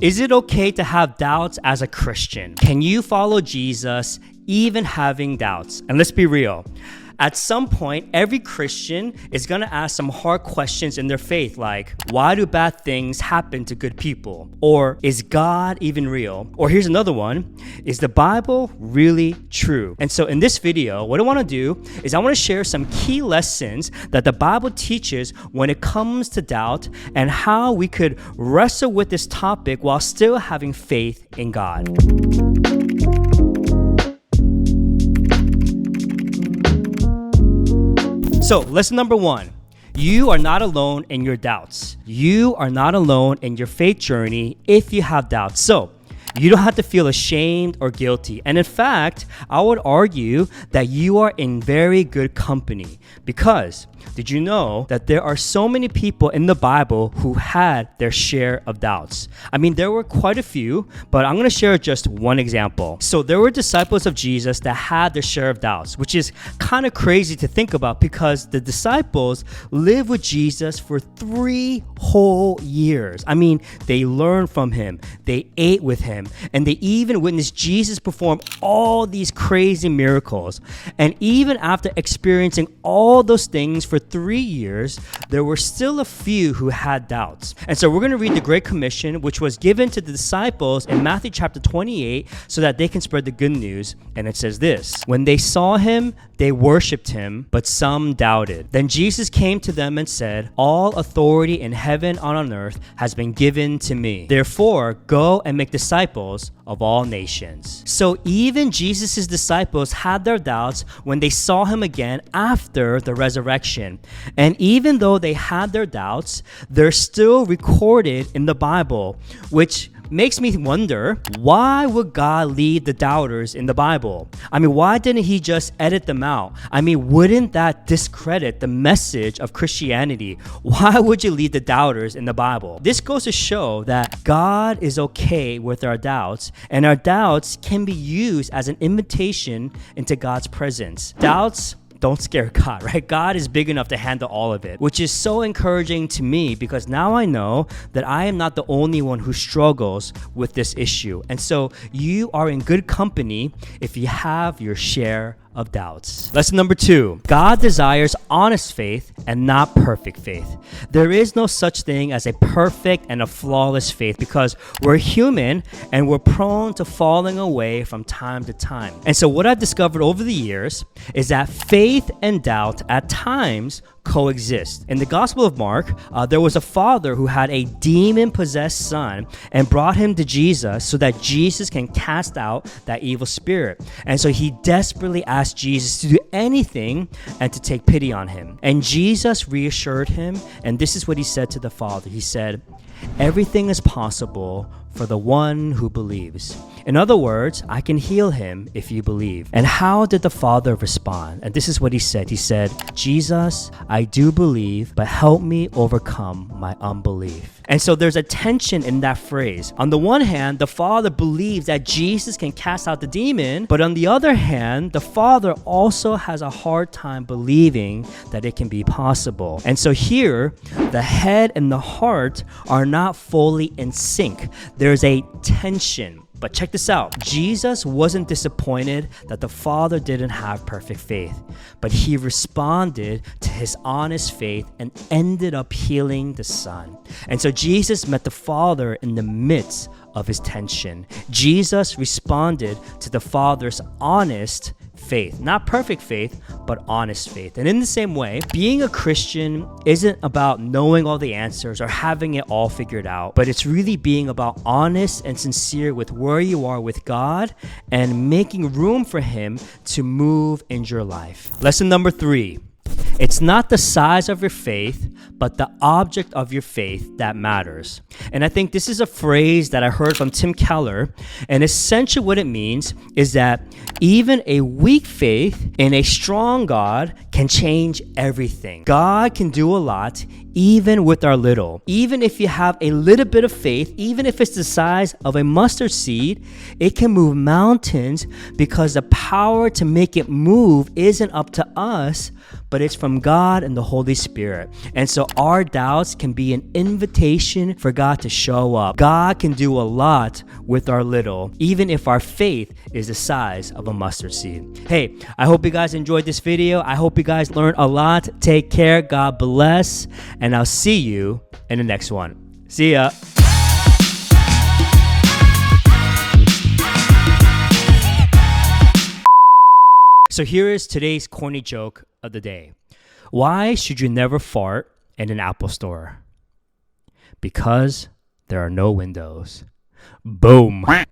Is it okay to have doubts as a Christian? Can you follow Jesus even having doubts? And let's be real. At some point, every Christian is going to ask some hard questions in their faith, like, why do bad things happen to good people? Or, is God even real? Or here's another one, is the Bible really true? And so in this video, what I want to do is I want to share some key lessons that the Bible teaches when it comes to doubt and how we could wrestle with this topic while still having faith in God. So, lesson number one, you are not alone in your doubts. You are not alone in your faith journey if you have doubts. So, you don't have to feel ashamed or guilty. And in fact, I would argue that you are in very good company because did you know that there are so many people in the Bible who had their share of doubts? I mean, there were quite a few, but I'm going to share just one example. So there were disciples of Jesus that had their share of doubts, which is kind of crazy to think about because the disciples lived with Jesus for 3 whole years. I mean, they learned from him, they ate with him, and they even witnessed Jesus perform all these crazy miracles. And even after experiencing all those things for 3 years, there were still a few who had doubts. And so we're going to read the Great Commission, which was given to the disciples in Matthew chapter 28 so that they can spread the good news. And it says this, when they saw him, they worshiped him, but some doubted. Then Jesus came to them and said, all authority in heaven and on earth has been given to me. Therefore, go and make disciples of all nations. So even Jesus' disciples had their doubts when they saw him again after the resurrection. And even though they had their doubts, they're still recorded in the Bible, which makes me wonder, why would God leave the doubters in the Bible? I mean, why didn't he just edit them out? I mean, wouldn't that discredit the message of Christianity? Why would you leave the doubters in the Bible? This goes to show that God is okay with our doubts, and our doubts can be used as an invitation into God's presence. Doubts don't scare God, right? God is big enough to handle all of it, which is so encouraging to me because now I know that I am not the only one who struggles with this issue. And so you are in good company if you have your share of doubts. Lesson number 2, God desires honest faith and not perfect faith. There is no such thing as a perfect and a flawless faith because we're human and we're prone to falling away from time to time. And so what I've discovered over the years is that faith and doubt at times coexist. In the Gospel of Mark, there was a father who had a demon-possessed son and brought him to Jesus so that Jesus can cast out that evil spirit. And so he desperately asked Jesus to do anything and to take pity on him. And Jesus reassured him, and this is what he said to the father. He said, everything is possible for the one who believes. In other words, I can heal him if you believe. And how did the father respond? And this is what he said. He said, Jesus, I do believe, but help me overcome my unbelief. And so there's a tension in that phrase. On the one hand, the father believes that Jesus can cast out the demon, but on the other hand, the father also has a hard time believing that it can be possible. And so here, the head and the heart are not fully in sync. There's a tension. But check this out. Jesus wasn't disappointed that the father didn't have perfect faith, but he responded to his honest faith and ended up healing the son. And so Jesus met the father in the midst of his tension. Jesus responded to the father's honest faith, not perfect faith, but honest faith. And in the same way, being a Christian isn't about knowing all the answers or having it all figured out, but it's really being about honest and sincere with where you are with God and making room for him to move in your life. Lesson number 3. It's not the size of your faith, but the object of your faith that matters. And I think this is a phrase that I heard from Tim Keller. And essentially what it means is that even a weak faith in a strong God can change everything. God can do a lot, even with our little. Even if you have a little bit of faith, even if it's the size of a mustard seed, it can move mountains because the power to make it move isn't up to us, but it's from God and the Holy Spirit. And so our doubts can be an invitation for God to show up. God can do a lot with our little, even if our faith is the size of a mustard seed. Hey, I hope you guys enjoyed this video. I hope you guys learned a lot. Take care. God bless. And I'll see you in the next one. See ya. So here is today's corny joke of the day. Why should you never fart in an Apple store? Because there are no windows. Boom.